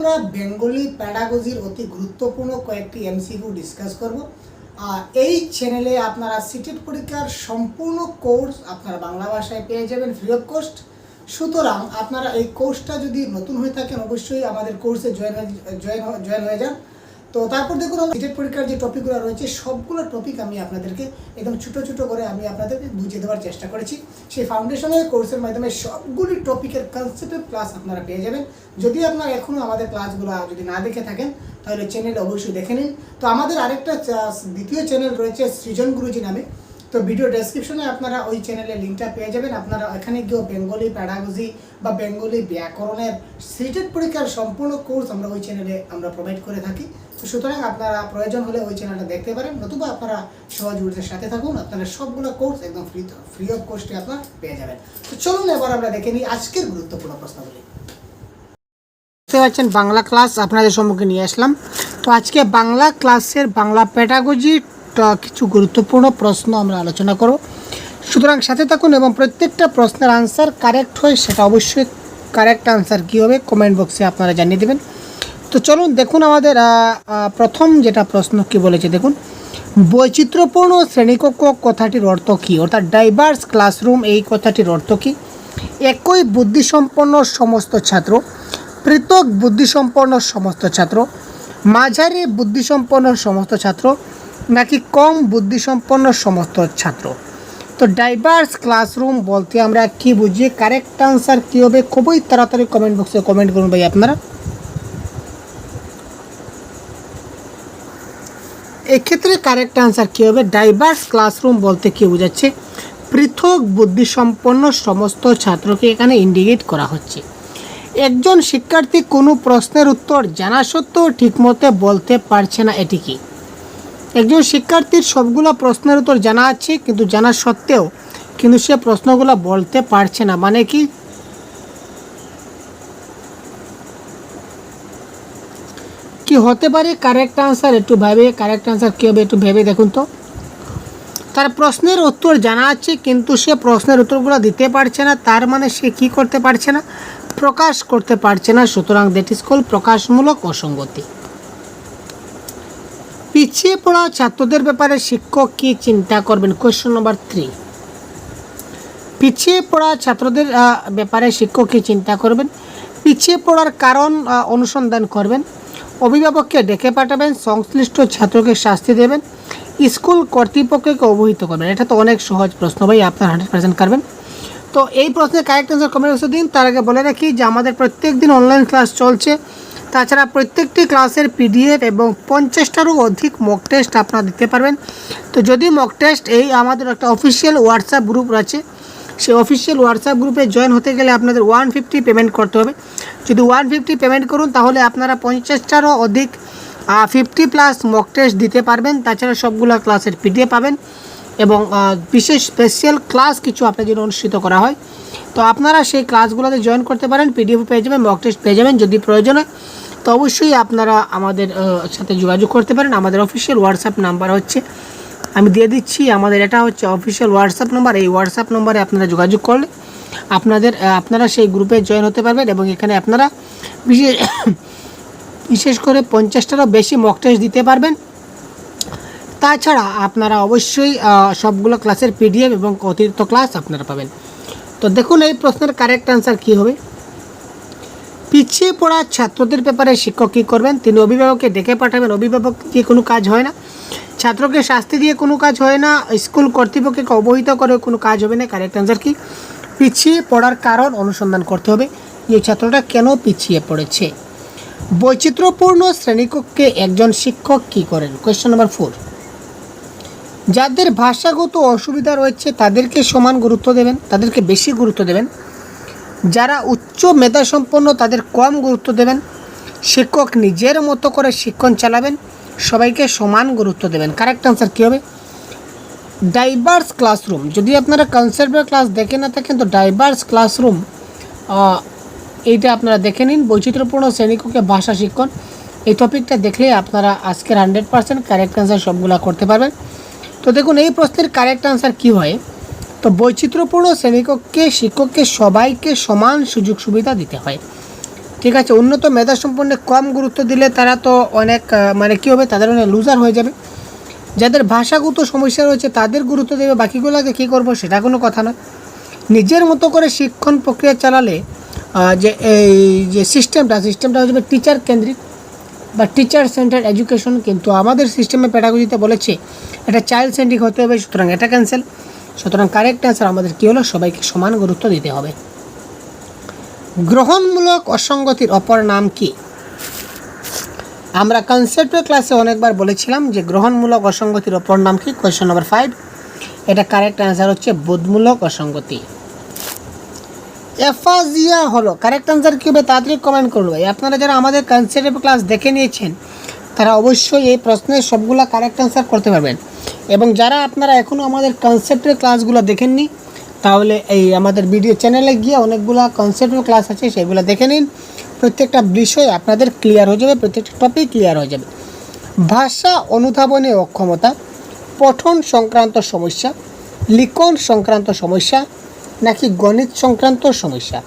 আমরা বেঙ্গলি প্যাডাগজির অতি গুরুত্বপূর্ণ কয়েকটি এমসিকিউ ডিসকাস করব। এই চ্যানেলে আপনারা সিটেট পরীক্ষার সম্পূর্ণ কোর্স আপনারা বাংলা ভাষায় পেয়ে যাবেন ফ্রি অফ কস্ট। সুতরাং আপনারা এই কোর্সটা যদি নতুন হয়ে থাকেন অবশ্যই আমাদের কোর্সে জয়েন হয়ে যান। তো তারপর দেখুন সিটেট পরীক্ষার যে টপিকগুলো রয়েছে সবগুলো টপিক আমি আপনাদেরকে একদম ছোটো ছোটো করে আমি আপনাদেরকে বুঝিয়ে দেওয়ার চেষ্টা করেছি। সেই ফাউন্ডেশনের কোর্সের মাধ্যমে সবগুলি টপিকের কনসেপ্টের ক্লাস আপনারা পেয়ে যাবেন। যদি আপনারা এখনও আমাদের ক্লাসগুলো যদি না দেখে থাকেন তাহলে চ্যানেলটা অবশ্যই দেখে নিন। তো আমাদের আরেকটা দ্বিতীয় চ্যানেল রয়েছে সৃজন গুরুজি নামে। তো ভিডিও ডেসক্রিপশনে আপনারা ওই চ্যানেলের লিঙ্কটা পেয়ে যাবেন। আপনারা এখানে গিয়েও বেঙ্গলি প্যাডাগজি বা বেঙ্গলি ব্যাকরণের সিটেট পরীক্ষার সম্পূর্ণ কোর্স আমরা ওই চ্যানেলে আমরা প্রোভাইড করে থাকি। তো সুতরাং আপনারা প্রয়োজন হলে ওই চ্যানেলটা দেখতে পারেন, নতুবা আপনারা সহযোগিতার সাথে থাকুন। আপনারা সবগুলো কোর্স একদম ফ্রি অফ কস্টে আপনারা পেয়ে যাবেন। তো চলুন এবার আমরা দেখে নিই আজকের গুরুত্বপূর্ণ প্রশ্নগুলি। দেখতে পাচ্ছেন বাংলা ক্লাস আপনাদের সম্মুখে নিয়ে আসলাম। তো আজকে বাংলা ক্লাসের বাংলা প্যাডাগজির কিছু গুরুত্বপূর্ণ প্রশ্ন আমরা আলোচনা করব। সুতরাং সাথে থাকুন এবং প্রত্যেকটা প্রশ্নের আনসার কারেক্ট হয় সেটা অবশ্যই কারেক্ট আনসার কী হবে কমেন্ট বক্সে আপনারা জানিয়ে দেবেন। তো চলুন দেখুন আমাদের প্রথম যেটা প্রশ্ন কি বলেছে দেখুন, বৈচিত্র্যপূর্ণ শ্রেণীকক্ষ কথাটির অর্থ কী, অর্থাৎ ডাইভার্স ক্লাসরুম এই কথাটির অর্থ কী? একই বুদ্ধিসম্পন্ন সমস্ত ছাত্র, পৃথক বুদ্ধিসম্পন্ন সমস্ত ছাত্র, মাঝারি বুদ্ধিসম্পন্ন সমস্ত ছাত্র, নাকি কম বুদ্ধিসম্পন্ন সমস্ত ছাত্র? তো ডাইভার্স ক্লাসরুম বলতে আমরা কি বুঝি, কারেক্ট আনসার কী হবে খুবই তাড়াতাড়ি কমেন্ট বক্সে কমেন্ট করুন ভাই আপনারা। এক্ষেত্রে কারেক্ট আনসার কী হবে, ডাইভার্স ক্লাসরুম বলতে কী বোঝাচ্ছে, পৃথক বুদ্ধিসম্পন্ন সমস্ত ছাত্রকে এখানে ইন্ডিকেট করা হচ্ছে। একজন শিক্ষার্থী কোনো প্রশ্নের উত্তর জানা সত্ত্বেও ঠিকমতো বলতে পারছে না, এটি কি? একজন শিক্ষার্থীর সবগুলো প্রশ্নের উত্তর জানা আছে কিন্তু জানা সত্ত্বেও কিন্তু সে প্রশ্নগুলো বলতে পারছে না, মানে কি? কি হতে পারে কারেক্ট আনসার? একটু ভেবে কারেক্ট আনসার কী হবে একটু ভেবে দেখুন তো। তার প্রশ্নের উত্তর জানা আছে কিন্তু সে প্রশ্নের উত্তরগুলো দিতে পারছে না, তার মানে সে কি করতে পারছে না, প্রকাশ করতে পারছে না। সুতরাং দ্যাট ইজ কল্ড প্রকাশমূলক অসঙ্গতি। পিছিয়ে পড়া ছাত্রদের ব্যাপারে শিক্ষক কি চিন্তা করবেন? কোয়েশ্চন নম্বর 3। পিছিয়ে পড়া ছাত্রদের ব্যাপারে শিক্ষক কি চিন্তা করবেন? পিছিয়ে পড়ার কারণ অনুসন্ধান করবেন, অভিভাবককে ডেকে পাঠাবেন, সংশ্লিষ্ট ছাত্রকে শাস্তি দেবেন, স্কুল কর্তৃপক্ষকে অবহিত করবেন। এটা তো অনেক সহজ প্রশ্ন ভাই, আপনার 100% করবেন। তো এই প্রশ্নের কারেক্ট আনসার কমেন্ট বক্সে দিন। তার আগে বলে রাখি যে আমাদের প্রত্যেক দিন অনলাইন ক্লাস চলছে। তাছাড়া প্রত্যেকটি ক্লাসের পিডিএফ এবং 50টারও অধিক মক টেস্ট আপনারা দিতে পারবেন। তো যদি মক টেস্ট এই আমাদের একটা অফিসিয়াল হোয়াটসঅ্যাপ গ্রুপ রয়েছে, সেই অফিসিয়াল হোয়াটসঅ্যাপ গ্রুপে জয়েন হতে গেলে আপনাদের 150 পেমেন্ট করতে হবে। যদি 150 পেমেন্ট করুন তাহলে আপনারা 50টারও অধিক 50+ মক টেস্ট দিতে পারবেন। তাছাড়া সবগুলো ক্লাসের পিডিএফ পাবেন এবং বিশেষ স্পেশাল ক্লাস কিছু আপনার জন্য অনুষ্ঠিত করা হয়। তো আপনারা সেই ক্লাসগুলোতে জয়েন করতে পারেন, পিডিএফ পেয়ে যাবেন, মক টেস্ট পেয়ে যাবেন। যদি প্রয়োজন হয় তো অবশ্যই আপনারা আমাদের সাথে যোগাযোগ করতে পারেন। আমাদের অফিসিয়াল হোয়াটসঅ্যাপ নাম্বার হচ্ছে, আমি দিয়ে দিচ্ছি, আমাদের এটা হচ্ছে অফিসিয়াল হোয়াটসঅ্যাপ নাম্বার। এই হোয়াটসঅ্যাপ নম্বরে আপনারা যোগাযোগ করলে আপনারা সেই গ্রুপে জয়েন হতে পারবেন এবং এখানে আপনারা বিশেষ করে 50টারও বেশি মক টেস্ট দিতে পারবেন। তাছাড়া আপনারা অবশ্যই সবগুলো ক্লাসের পিডিএফ এবং অতিরিক্ত ক্লাস আপনারা পাবেন। তো দেখুন এই প্রশ্নের কারেক্ট আনসার কী হবে। পিছিয়ে পড়া ছাত্রদের ব্যাপারে শিক্ষক কী করবেন? তিনি অভিভাবককে ডেকে পাঠাবেন। অভিভাবক দিয়ে কোনো কাজ হয় না, ছাত্রকে শাস্তি দিয়ে কোনো কাজ হয় না, স্কুল কর্তৃপক্ষকে অবহিত করে কোনো কাজ হবে না। কারেক্ট আনসার কি? পিছিয়ে পড়ার কারণ অনুসন্ধান করতে হবে, যে ছাত্রটা কেন পিছিয়ে পড়েছে। বৈচিত্র্যপূর্ণ শ্রেণীকক্ষে একজন শিক্ষক কী করেন? কোয়েশ্চন নম্বর 4। যাদের ভাষাগত অসুবিধা রয়েছে তাদেরকে সমান গুরুত্ব দেবেন, তাদেরকে বেশি গুরুত্ব দেবেন। যারা উচ্চ মেধাসম্পন্ন তাদের কম গুরুত্ব দেবেন। শিক্ষক নিজের মতো করে শিক্ষণ চালাবেন, সবাইকে সমান গুরুত্ব দেবেন। কারেক্ট আনসার কী হবে? Diverse classroom. যদি আপনারা কনসেপ্টের ক্লাস দেখে না থাকেন তো ডাইভার্স ক্লাসরুম এইটা আপনারা দেখে নিন। বৈচিত্র্যপূর্ণ শ্রেণীকক্ষে ভাষা শিক্ষণ এই টপিকটা দেখলে আপনারা আজকের 100% কারেক্ট আনসার সবগুলো করতে পারবেন। তো দেখুন এই প্রশ্নের কারেক্ট আনসার কী হয়। তো বৈচিত্র্যপূর্ণ শ্রেণীকক্ষে শিক্ষককে সবাইকে সমান সুযোগ সুবিধা দিতে হয়। ঠিক আছে, উন্নত মেধা সম্পন্ন কম গুরুত্ব দিলে তারা তো অনেক মানে কী হবে, তাদের অনেক লুজার হয়ে যাবে। যাদের ভাষাগত সমস্যা রয়েছে তাদের গুরুত্ব দেবে, বাকিগুলোকে কী করবো সেটা কোনো কথা নয়। নিজের মতো করে শিক্ষণ প্রক্রিয়া চালালে যে এই যে সিস্টেমটা হয়ে যাবে টিচার কেন্দ্রিক বা টিচার সেন্টার এডুকেশন, কিন্তু আমাদের সিস্টেমে পেডাগজিতে বলেছে এটা চাইল্ড সেন্ট্রিক হতে হবে, সুতরাং এটা ক্যান্সেল। সুতরাং কারেক্ট অ্যান্সার আমাদের কী হলো, সবাইকে সমান গুরুত্ব দিতে হবে। গ্রহণমূলক অসঙ্গতির অপর নাম কি? আমরা কনসেপ্টের ক্লাসে অনেকবার বলেছিলাম যে গ্রহণমূলক অসঙ্গতির অপর নাম কি। কোয়েশ্চেন নাম্বার 5, এটা কারেক্ট অ্যান্সার হচ্ছে বোধমূলক অসঙ্গতি। অ্যাফাজিয়া হলো কারেক্ট অ্যান্সার কী হবে, তাড়াতাড়ি কমেন্ট করবে। আপনারা যারা আমাদের কনসেপ্ট ক্লাস দেখে নিয়েছেন তারা অবশ্যই এই প্রশ্নের সবগুলা কারেক্ট অ্যান্সার করতে পারবেন, এবং যারা আপনারা এখনও আমাদের কনসেপ্টের ক্লাসগুলো দেখেননি তাহলে এই আমাদের ভিডিও চ্যানেলে গিয়ে অনেকগুলো কনসেপ্টের ক্লাস আছে, সেগুলো দেখে নিন। প্রত্যেকটা বিষয় আপনাদের ক্লিয়ার হয়ে যাবে, প্রত্যেকটা টপিক ক্লিয়ার হয়ে যাবে। ভাষা অনুধাবনে অক্ষমতা, পঠন সংক্রান্ত সমস্যা, লিখন সংক্রান্ত সমস্যা নাকি গণিত সংক্রান্ত সমস্যা?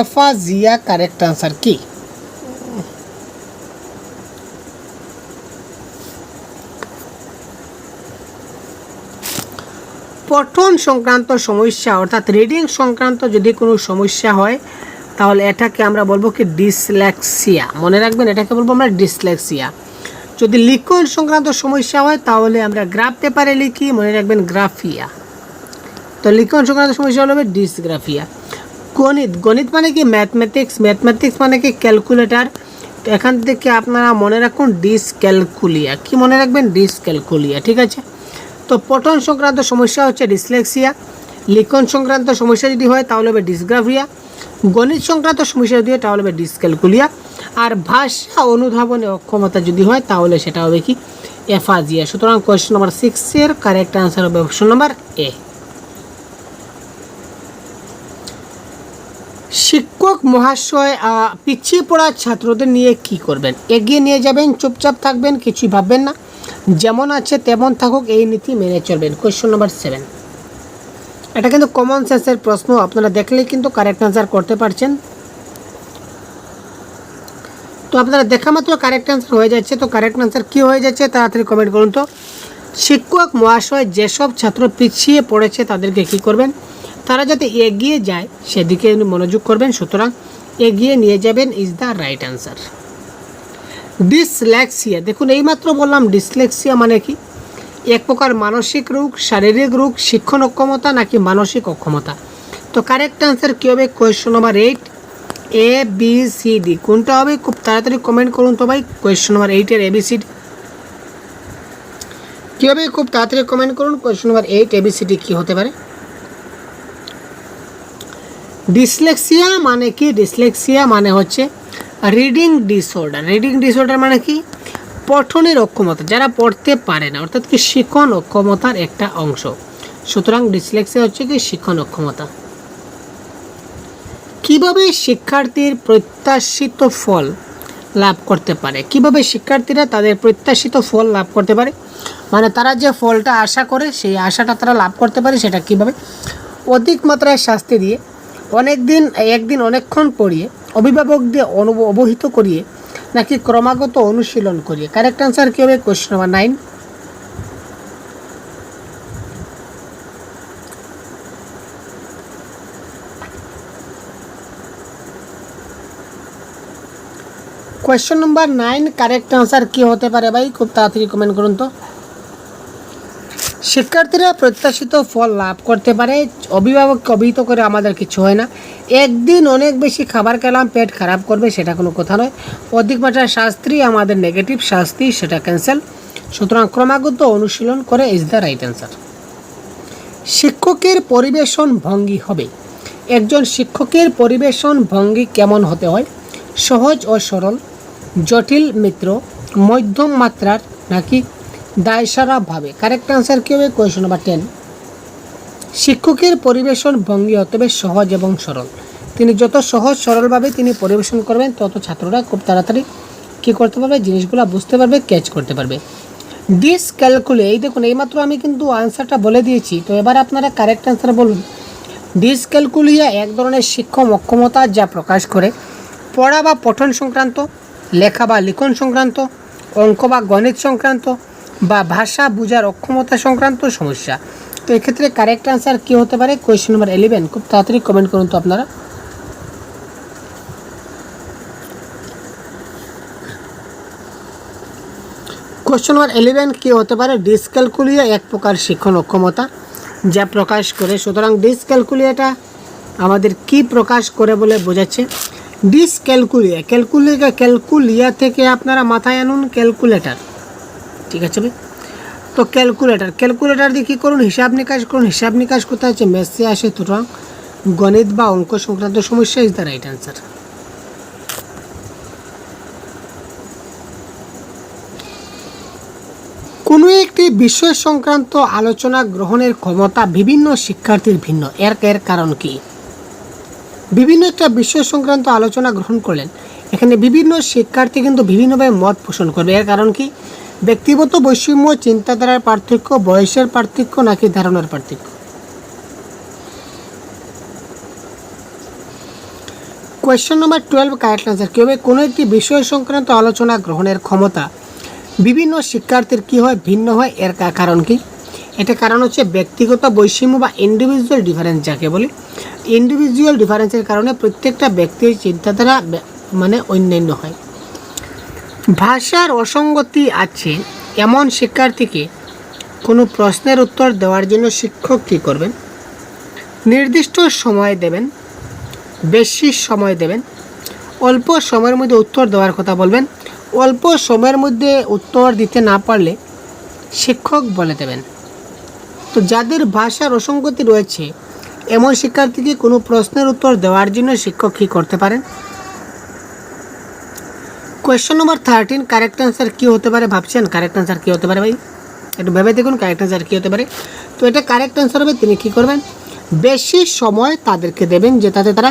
এফাজিয়া কারেক্ট আনসার কি? পঠন সংক্রান্ত সমস্যা অর্থাৎ রিডিং সংক্রান্ত যদি কোনো সমস্যা হয় তাহলে এটাকে আমরা বলবো কি ডিসলেক্সিয়া। মনে রাখবেন, এটাকে বলবো আমরা ডিসলেক্সিয়া। যদি লিখন সংক্রান্ত সমস্যা হয় তাহলে আমরা গ্রাফ পেপারে লিখি, মনে রাখবেন গ্রাফিয়া। তো লিখন সংক্রান্ত সমস্যা হলো ডিসগ্রাফিয়া। গণিত মানে কি ম্যাথমেটিক্স মানে কি ক্যালকুলেটার। তো এখান থেকে আপনারা মনে রাখুন ডিসক্যালকুলিয়া। কি মনে রাখবেন? ডিসক্যালকুলিয়া, ঠিক আছে। তো পঠন সংক্রান্ত সমস্যা হচ্ছে ডিসলেক্সিয়া, লিখন সংক্রান্ত সমস্যা যদি হয় তাহলে হবে ডিসগ্রাফিয়া, গণিত সংক্রান্ত সমস্যা যদি হয় তাহলে হবে ডিসক্যালকুলিয়া, আর ভাষা অনুধাবনে অক্ষমতা যদি হয় তাহলে সেটা হবে কি এফাজিয়া। সুতরাং কোয়েশ্চেন নাম্বার 6 এর কারেক্ট আনসার হবে অপশন নাম্বার এ। শিক্ষক মহাশয় পিছিয়ে পড়া ছাত্রদের নিয়ে কি করবেন? এগিয়ে নিয়ে যাবেন, চুপচাপ থাকবেন, কিছুই ভাববেন না, যেমন আছে তেমন থাকুক, এই নীতি মেনে চলবেন। কোয়েশ্চেন নাম্বার 7, এটা কিন্তু কমন সেন্সের প্রশ্ন, আপনারা দেখলেই কিন্তু কারেক্ট আনসার করতে পারছেন। তো আপনারা দেখা মাত্র কারেক্ট আনসার হয়ে যাচ্ছে। তো কারেক্ট আনসার কী হয়ে যাচ্ছে তাড়াতাড়ি কমেন্ট করুন তো। শিক্ষক মহাশয় যেসব ছাত্র পিছিয়ে পড়েছে তাদেরকে কী করবেন? তারা যাতে এগিয়ে যায় সেদিকে মনোযোগ করবেন, সুতরাং এগিয়ে নিয়ে যাবেন is the right answer. Dyslexia, দেখুন এইমাত্র বললাম ডিসলেক্সিয়া মানে কি? এক প্রকার মানসিক রোগ, শারীরিক রোগ, শিক্ষণ অক্ষমতা নাকি মানসিক অক্ষমতা? তো কারেক্ট আনসার কী হবে? কোয়েশ্চন নাম্বার 8 ABCD কোনটা হবে? খুব তাড়াতাড়ি কমেন্ট করুন তো ভাই। কোয়েশ্চন নাম্বার 8 এর ABCD কী হবে? খুব তাড়াতাড়ি কমেন্ট করুন। কোয়েশ্চন নাম্বার 8 ABCD কী হতে পারে? ডিসলেক্সিয়া মানে কি? ডিসলেক্সিয়া মানে হচ্ছে রিডিং ডিসঅর্ডার। রিডিং ডিসঅর্ডার মানে কি? পঠনের অক্ষমতা, যারা পড়তে পারে না, অর্থাৎ কি শিখন অক্ষমতার একটা অংশ। সুতরাং ডিসলেক্সিয়া হচ্ছে কি শিখন অক্ষমতা। কিভাবে শিক্ষার্থীর প্রত্যাশিত ফল লাভ করতে পারে? কিভাবে শিক্ষার্থীরা তাদের প্রত্যাশিত ফল লাভ করতে পারে, মানে তারা যে ফলটা আশা করে সেই আশাটা তারা লাভ করতে পারে, সেটা কিভাবে? অধিক মাত্রায় শাস্তি দিয়ে, একদিন অনেকক্ষণ পড়িয়ে, অভিভাবকদের অবহিত করিয়ে নাকি ক্রমাগত অনুশীলন করিয়ে? কারেক্ট আনসার কী হবে? Question number 9। Question number 9 correct answer কী হতে পারে ভাই? খুব তাড়াতাড়ি কমেন্ট করুন তো। শিক্ষার্থীরা প্রত্যাশিত ফল লাভ করতে পারে, অভিভাবককে অবহিত করে আমাদের কিছু হয় না। একদিন অনেক বেশি খাবার খেলাম, পেট খারাপ করবে, সেটা কোনো কথা নয়। অধিক মাত্রায় শাস্তি আমাদের নেগেটিভ শাস্তি, সেটা ক্যান্সেল। সুতরাং ক্রমাগত অনুশীলন করে ইজ দ্য রাইট অ্যান্সার। শিক্ষকের পরিবেশন ভঙ্গি হবে, একজন শিক্ষকের পরিবেশন ভঙ্গি কেমন হতে হয়? সহজ ও সরল, জটিল মিত্র, মধ্যম মাত্রার নাকি দায়সারাভাবে? কারেক্ট আনসার কী হবে? Question number 10। শিক্ষকের পরিবেশন ভঙ্গি হতে হবে সহজ এবং সরল। তিনি যত সহজ সরলভাবে তিনি পরিবেশন করবেন তত ছাত্ররা খুব তাড়াতাড়ি কী করতে পারবে? জিনিসগুলো বুঝতে পারবে, ক্যাচ করতে পারবে। ডিসক্যালকুলিয়া, এই দেখুন এইমাত্র আমি কিন্তু আনসারটা বলে দিয়েছি, তো এবার আপনারা কারেক্ট আনসার বলুন। ডিসক্যালকুলিয়া এক ধরনের শিক্ষণ অক্ষমতা যা প্রকাশ করে পড়া বা পঠন সংক্রান্ত, লেখা বা লিখন সংক্রান্ত, অঙ্ক বা গণিত সংক্রান্ত, বা ভাষা বোঝার অক্ষমতা সংক্রান্ত সমস্যা। তো এক্ষেত্রে কারেক্ট আনসার কী হতে পারে? Question number 11। খুব তাড়াতাড়ি কমেন্ট করুন তো আপনারা। কোয়েশ্চেন নাম্বার 11 কী হতে পারে? ডিসক্যালকুলিয়া এক প্রকার শিক্ষণ অক্ষমতা যা প্রকাশ করে। সুতরাং ডিসক্যালকুলিয়াটা আমাদের কি প্রকাশ করে বলে বোঝাচ্ছে? ডিসক্যালকুলিয়া, ক্যালকুলিয়া থেকে আপনারা মাথায় আনুন ক্যালকুলেটার, ঠিক আছে ভাই? তো ক্যালকুলেটার দিয়ে কী করুন? হিসাব নিকাশ করুন। হিসাব নিকাশ কোথায় আছে? ম্যাথসে আসে। সুতরাং গণিত বা অঙ্ক সংক্রান্ত সমস্যা ইজ দ্য রাইট অ্যান্সার। কোনো একটি বিষয় সংক্রান্ত আলোচনা গ্রহণের ক্ষমতা বিভিন্ন শিক্ষার্থীর ভিন্ন, এর কারণ কি? বিভিন্ন একটা বিষয় সংক্রান্ত আলোচনা গ্রহণ করলেন, এখানে বিভিন্ন শিক্ষার্থী কিন্তু বিভিন্নভাবে মত পোষণ করবে। এর কারণ কি? ব্যক্তিগত বৈষম্য, চিন্তাধারার পার্থক্য, বয়সের পার্থক্য, নাকি ধারণার পার্থক্য? কোয়েশ্চেন নাম্বার 12 কারেক্ট আনসার কী হবে? কোনো একটি বিষয় সংক্রান্ত আলোচনা গ্রহণের ক্ষমতা বিভিন্ন শিক্ষার্থীর কী হয়? ভিন্ন হয়। এর কারণ কি? এটা কারণ হচ্ছে ব্যক্তিগত বৈষম্য বা ইন্ডিভিজুয়াল ডিফারেন্স যাকে বলি। ইন্ডিভিজুয়াল ডিফারেন্সের কারণে প্রত্যেকটা ব্যক্তির চিন্তাধারা মানে অন্যান্য হয়। ভাষার অসঙ্গতি আছে এমন শিক্ষার্থীকে কোনো প্রশ্নের উত্তর দেওয়ার জন্য শিক্ষক কী করবেন? নির্দিষ্ট সময় দেবেন, বেশি সময় দেবেন, অল্প সময়ের মধ্যে উত্তর দেওয়ার কথা বলবেন, অল্প সময়ের মধ্যে উত্তর দিতে না পারলে শিক্ষক বলে দেবেন। তো যাদের ভাষার অসঙ্গতি রয়েছে এমন শিক্ষার্থীকে কোনো প্রশ্নের উত্তর দেওয়ার জন্য শিক্ষক কী করতে পারেন? কোয়েশ্চেন নম্বর 13 কারেক্ট আনসার কী হতে পারে? ভাবছেন কারেক্ট আনসার কী হতে পারে ভাই? একটু ভেবে দেখুন কারেক্ট আনসার কী হতে পারে। তো এটা কারেক্ট আনসার হবে, তিনি কী করবেন? বেশি সময় তাদেরকে দেবেন, যেটাতে তারা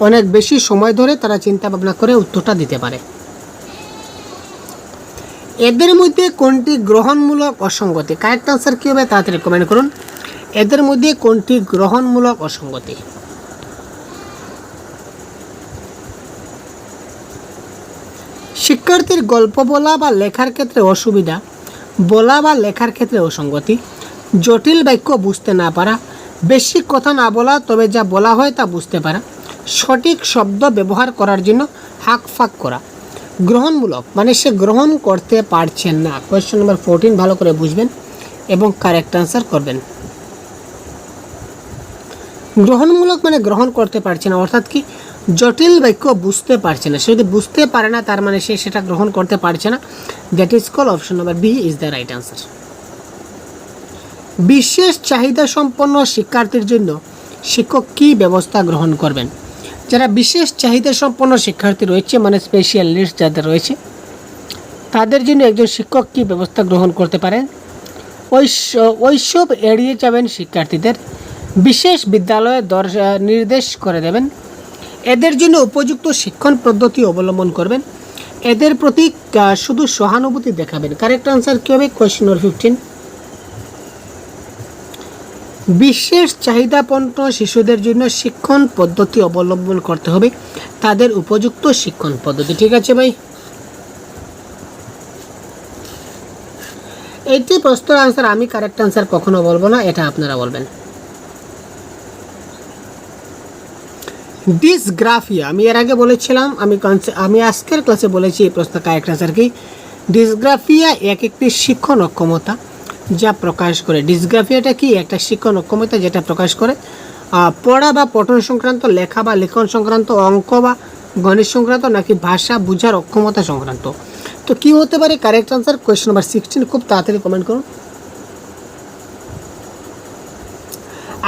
অনেক বেশি সময় ধরে তারা চিন্তা ভাবনা করে উত্তরটা দিতে পারে। এদের মধ্যে কোনটি গ্রহণমূলক অসঙ্গতি? কারেক্ট আনসার কী হবে? তাড়াতাড়ি কমেন্ট করুন। এদের মধ্যে কোনটি গ্রহণমূলক অসঙ্গতি? শিক্ষার্থীর গল্প বলা বা লেখার ক্ষেত্রে অসুবিধা, বলা বা লেখার ক্ষেত্রে অসঙ্গতি, জটিল বাক্য বুঝতে না পারা, বেশি কথা না বলা তবে যা বলা হয় তা বুঝতে পারা, সঠিক শব্দ ব্যবহার করার জন্য হাঁক ফাঁক করা। গ্রহণমূলক মানে সে গ্রহণ করতে পারছেন না। কোয়েশ্চেন নাম্বার 14 ভালো করে বুঝবেন এবং কারেক্ট আনসার করবেন। গ্রহণমূলক মানে গ্রহণ করতে পারছে না, অর্থাৎ কি? জটিল বাক্য বুঝতে পারছে না। সে যদি বুঝতে পারে না তার মানে সে সেটা গ্রহণ করতে পারছে না। That is call option number B is the right answer. বিশেষ চাহিদা সম্পন্ন শিক্ষার্থীর জন্য শিক্ষক কী ব্যবস্থা গ্রহণ করবেন? যারা বিশেষ চাহিদা সম্পন্ন শিক্ষার্থী রয়েছে মানে স্পেশাল নিডস যাদের রয়েছে তাদের জন্য একজন শিক্ষক কী ব্যবস্থা গ্রহণ করতে পারেন? ওইসব এড়িয়ে যাবেন শিক্ষার্থীদের, বিশেষ বিদ্যালয়ে নির্দেশ করে দেবেন, এদের জন্য উপযুক্ত শিক্ষণ পদ্ধতি অবলম্বন করবেন, এদের প্রতি শুধু সহানুভূতি দেখাবেন। কারেক্ট আনসার কী হবে? কোয়েশ্চেন নম্বর 15 বিশেষ চাহিদাপন্ন শিশুদের জন্য শিক্ষণ পদ্ধতি অবলম্বন করতে হবে, তাদের উপযুক্ত শিক্ষণ পদ্ধতি। ঠিক আছে ভাই, এইটি প্রশ্নের আনসার। আমি কারেক্ট আনসার কখনো বলবো না, এটা আপনারা বলবেন। ডিসগ্রাফিয়া, আমি এর আগে বলেছিলাম, আমি আজকের ক্লাসে বলেছি এই প্রশ্ন কারেক্ট আনসার কি? ডিসগ্রাফিয়া একটি শিক্ষণ অক্ষমতা যা প্রকাশ করে। ডিসগ্রাফিয়াটা কি? একটা শিক্ষণ অক্ষমতা যেটা প্রকাশ করে পড়া বা পঠন সংক্রান্ত, লেখা বা লিখন সংক্রান্ত, অঙ্ক বা গণিত সংক্রান্ত, নাকি ভাষা বোঝার অক্ষমতা সংক্রান্ত। তো কি হতে পারে কারেক্ট আনসার? কোয়েশ্চেন নাম্বার 16 খুব তাড়াতাড়ি কমেন্ট করুন।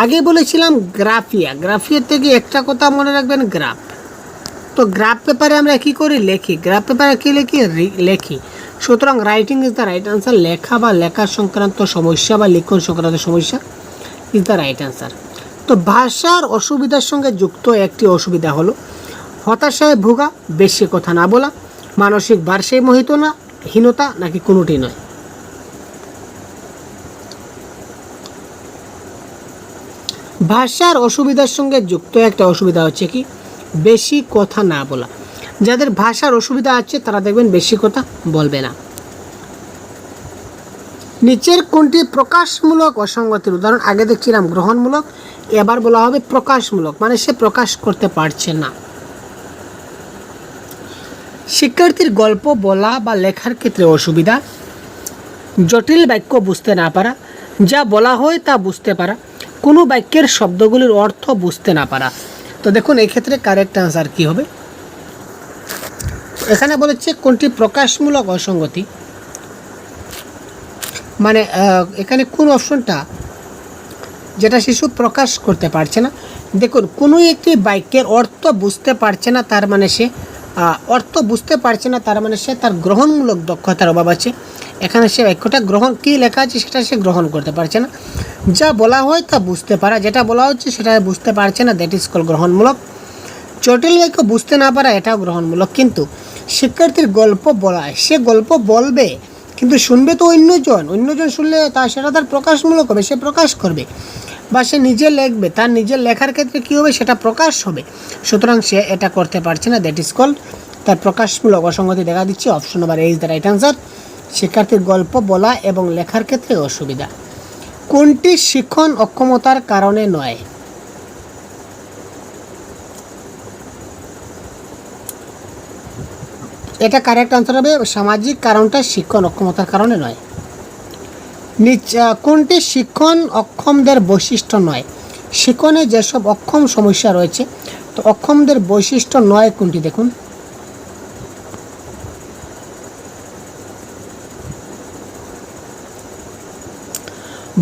আগে বলেছিলাম গ্রাফিয়া থেকে একটা কথা মনে রাখবেন, গ্রাফ। তো গ্রাফ পেপারে আমরা কী করি? লেখি। গ্রাফ পেপারে কী লেখি। সুতরাং writing is the right answer. লেখা বা লেখা সংক্রান্ত সমস্যা বা লিখন সংক্রান্ত সমস্যা ইজ দ্য রাইট আনসার। তো ভাষার অসুবিধার সঙ্গে যুক্ত একটি অসুবিধা হলো হতাশায় ভোগা, বেশি কথা না বলা, মানসিক ভারসাম্যহীনতা, নাকি কোনোটি নয়। ভাষার অসুবিধার সঙ্গে যুক্ত একটা অসুবিধা হচ্ছে কি? বেশি কথা না বলা। যাদের ভাষার অসুবিধা আছে তারা দেখবেন বেশি কথা বলবে না। নিচের কোনটি প্রকাশমূলক অসঙ্গতির উদাহরণ? আগে দেখছিলাম গ্রহণমূলক, এবার বলা হবে প্রকাশমূলক, মানে সে প্রকাশ করতে পারছে না। শিক্ষার্থীর গল্প বলা বা লেখার ক্ষেত্রে অসুবিধা: জটিল বাক্য বুঝতে না পারা, যা বলা হয় তা বুঝতে পারা, কোনো বাক্যের শব্দগুলির অর্থ বুঝতে না পারা। তো দেখুন এই ক্ষেত্রে কারেক্ট আনসার কী হবে? এখানে বলেছে কোনটি প্রকাশমূলক অসঙ্গতি, মানে এখানে কোন অপশনটা যেটা শিশু প্রকাশ করতে পারছে না। দেখুন কোনো একটি বাক্যের অর্থ বুঝতে পারছে না, তার মানে সে অর্থ বুঝতে পারছে না, তার মানে সে তার গ্রহণমূলক দক্ষতার অভাব আছে। এখানে সে বাক্যটা গ্রহণ কী লেখা আছে সেটা সে গ্রহণ করতে পারছে না। যা বলা হয় তা বুঝতে পারা, যেটা বলা হচ্ছে সেটা বুঝতে পারছে না, দ্যাট ইজ কল গ্রহণমূলক। জটিল বাক্য বুঝতে না পারা, এটাও গ্রহণমূলক। কিন্তু শিক্ষার্থীর গল্প বলায়, সে গল্প বলবে কিন্তু শুনবে তো অন্যজন শুনলে সেটা তার প্রকাশমূলক হবে, সে প্রকাশ করবে। বা সে নিজে লিখবে, তার নিজের লেখার ক্ষেত্রে কী হবে সেটা প্রকাশ হবে, সুতরাং সে এটা করতে পারছে না, দ্যাট ইজ কল্ড তার প্রকাশমূলক অসঙ্গতি দেখা দিচ্ছে। Option number A is the right answer. শিক্ষার্থীর গল্প বলা এবং লেখার ক্ষেত্রে অসুবিধা কোনটি শিখন অক্ষমতার কারণে নয়? এটা কারেক্ট আনসার হবে সামাজিক কারণটা শিক্ষণ অক্ষমতার কারণে নয়। কোনটি শিক্ষণ অক্ষমদের বৈশিষ্ট্য নয়? শিক্ষণে যেসব অক্ষম সমস্যা রয়েছে, তো অক্ষমদের বৈশিষ্ট্য নয় কোনটি দেখুন?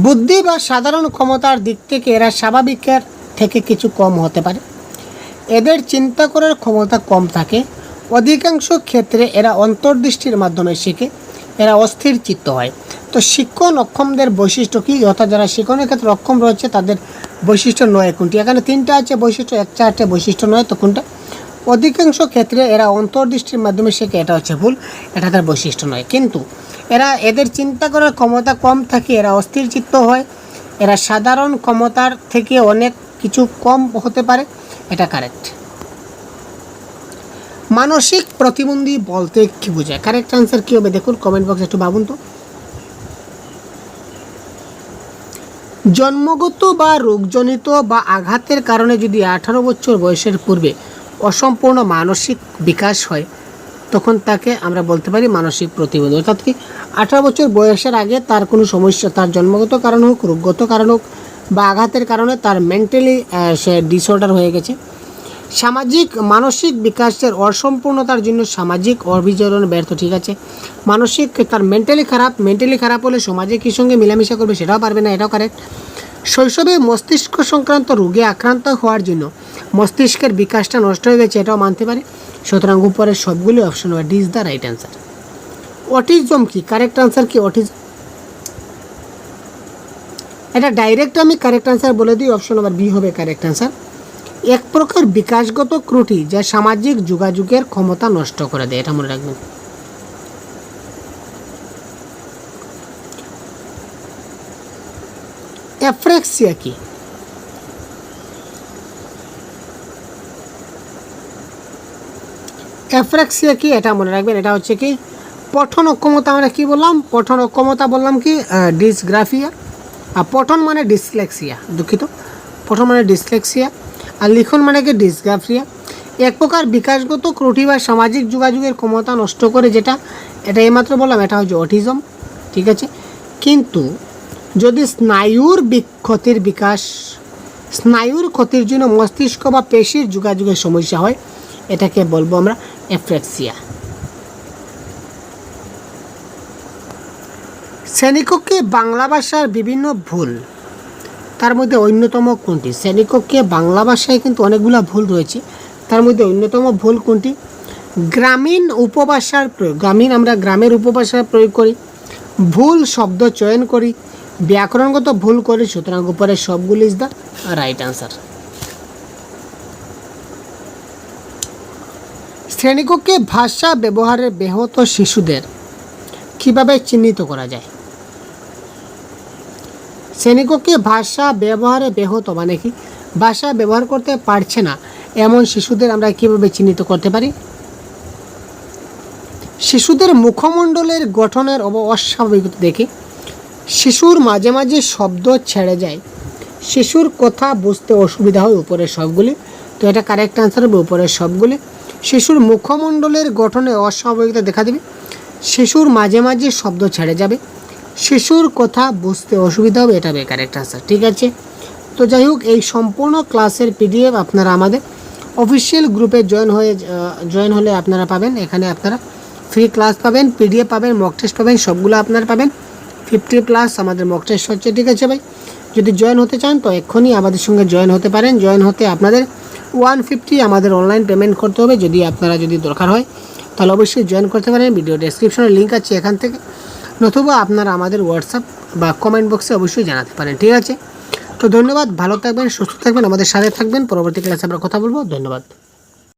বুদ্ধি বা সাধারণ ক্ষমতার দিক থেকে এরা স্বাভাবিকের থেকে কিছু কম হতে পারে, এদের চিন্তা করার ক্ষমতা কম থাকে, অধিকাংশ ক্ষেত্রে এরা অন্তর্দৃষ্টির মাধ্যমে শেখে, এরা অস্থির চিত্ত হয়। তো শিক্ষণ অক্ষমদের বৈশিষ্ট্য কী, অর্থাৎ যারা শিক্ষণের ক্ষেত্রে অক্ষম রয়েছে তাদের বৈশিষ্ট্য নয় কোনটি? এখানে তিনটা আছে বৈশিষ্ট্য, চারটে বৈশিষ্ট্য নয়, তো কোনটা? অধিকাংশ ক্ষেত্রে এরা অন্তর্দৃষ্টির মাধ্যমে শেখে, এটা হচ্ছে ভুল, এটা তার বৈশিষ্ট্য নয়। কিন্তু এদের চিন্তা করার ক্ষমতা কম থাকে, এরা অস্থির চিত্ত হয়, এরা সাধারণ ক্ষমতার থেকে অনেক কিছু কম হতে পারে, এটা কারেক্ট। মানসিক প্রতিবন্ধী বলতে কী বোঝায়? কারেক্ট আনসার কী হবে দেখুন, কমেন্ট বক্সে একটু ভাবুন তো। জন্মগত বা রোগজনিত বা আঘাতের কারণে যদি 18 বছর বয়সের পূর্বে অসম্পূর্ণ মানসিক বিকাশ হয়, তখন তাকে আমরা বলতে পারি মানসিক প্রতিবন্ধী। অর্থাৎ কি 18 বছর বয়সের আগে তার কোনো সমস্যা, তার জন্মগত কারণ হোক, রোগগত কারণ হোক বা আঘাতের কারণে তার মেন্টালি সে ডিসঅর্ডার হয়ে গেছে। সামাজিক মানসিক বিকাশের অসম্পূর্ণতার জন্য সামাজিক অভিযোজন ব্যর্থ, ঠিক আছে। মানসিক তার মেন্টালি খারাপ হলে সমাজে কী সঙ্গে মিলামিশা করবে সেটাও পারবে না, এটাও কারেক্ট। শৈশবে মস্তিষ্ক সংক্রান্ত রোগে আক্রান্ত হওয়ার জন্য মস্তিষ্কের বিকাশটা নষ্ট হয়ে গেছে, এটাও মানতে পারে। সুতরাং উপরের সবগুলি option D is the right answer. Autism কি? কারেক্ট আনসার কি অটিজম? এটা ডাইরেক্ট আমি কারেক্ট আনসার বলে দিই, অপশন নাম্বার বি হবে কারেক্ট আনসার। এক প্রকার বিকাশগত ত্রুটি যা সামাজিক যোগাযোগের ক্ষমতা নষ্ট করে দেয়, এটা মনে রাখবেন। অ্যাফ্রেক্সিয়া কি? অ্যাফ্রেক্সিয়া কি এটা মনে রাখবেন, এটা হচ্ছে কি পঠন অক্ষমতা। আমরা কি বললাম? পঠন অক্ষমতা বললাম কি ডিসগ্রাফিয়া, আর পঠন মানে ডিসলেক্সিয়া, দুঃখিত, পঠন মানে ডিসলেক্সিয়া, আর লিখন মানে কি ডিসগ্রাফিয়া। এক প্রকার বিকাশগত ত্রুটি বা সামাজিক যোগাযোগের ক্ষমতা নষ্ট করে যেটা, এটা এইমাত্র বললাম, এটা হচ্ছে অটিজম, ঠিক আছে। কিন্তু যদি স্নায়ুর ক্ষতির জন্য মস্তিষ্ক বা পেশির যোগাযোগের সমস্যা হয়, এটাকে বলবো আমরা অ্যাফ্রেক্সিয়া। শ্রেণীকক্ষে বাংলা ভাষার বিভিন্ন ভুল, তার মধ্যে অন্যতম কোনটি? শ্রেণীকক্ষে বাংলা ভাষায় কিন্তু অনেকগুলো ভুল রয়েছে, তার মধ্যে অন্যতম ভুল কোনটি? গ্রামীণ উপভাষার প্রয়োগ, আমরা গ্রামের উপভাষার প্রয়োগ করি, ভুল শব্দ চয়ন করি, ব্যাকরণগত ভুল করি। সুতরাং উপরে সবগুলি ইজ দ্য রাইট আনসার। শ্রেণীকক্ষে ভাষা ব্যবহারের ব্যাহত শিশুদের কিভাবে চিহ্নিত করা যায়? শ্রেণীকক্ষে ভাষা ব্যবহারে ব্যাহত মানে কি ভাষা ব্যবহার করতে পারছে না এমন শিশুদের আমরা কিভাবে চিহ্নিত করতে পারি? শিশুদের মুখমণ্ডলের গঠনের অস্বাভাবিকতা দেখে শিশুর মাঝে মাঝে শব্দ ছেড়ে যায়, শিশুর কথা বুঝতে অসুবিধা হয় উপরের সবগুলি। তো এটা কারেক্ট আনসার হবে উপরের সবগুলি। শিশুর মুখমণ্ডলের গঠনে অস্বাভাবিকতা দেখা দেবে, শিশুর মাঝে মাঝে শব্দ ছেড়ে যাবে, শিশুর কথা বুঝতে অসুবিধা হবে, এটা হবে কারেক্ট আনসার। ঠিক আছে, তো যাই হোক, এই সম্পূর্ণ ক্লাসের পিডিএফ আপনারা আমাদের অফিসিয়াল গ্রুপে জয়েন হলে আপনারা পাবেন। এখানে আপনারা ফ্রি ক্লাস পাবেন, পিডিএফ পাবেন, মক টেস্ট পাবেন, সবগুলো আপনারা পাবেন। 50+ আমাদের মক টেস্ট হচ্ছে। ঠিক আছে ভাই, যদি জয়েন হতে চান তো এক্ষুনি আমাদের সঙ্গে জয়েন হতে পারেন। জয়েন হতে আপনাদের 150 আমাদের অনলাইন পেমেন্ট করতে হবে। যদি দরকার হয় তাহলে অবশ্যই জয়েন করতে পারেন। ভিডিও ডেসক্রিপশনে লিঙ্ক আছে এখান থেকে, নতুবা আপনারা আমাদের হোয়াটসঅ্যাপ বা কমেন্ট বক্সে অবশ্যই জানাতে পারেন। ঠিক আছে, তো ধন্যবাদ, ভালো থাকবেন, সুস্থ থাকবেন, আমাদের সাথে থাকবেন। পরবর্তী ক্লাসে আমরা কথা বলবো। ধন্যবাদ।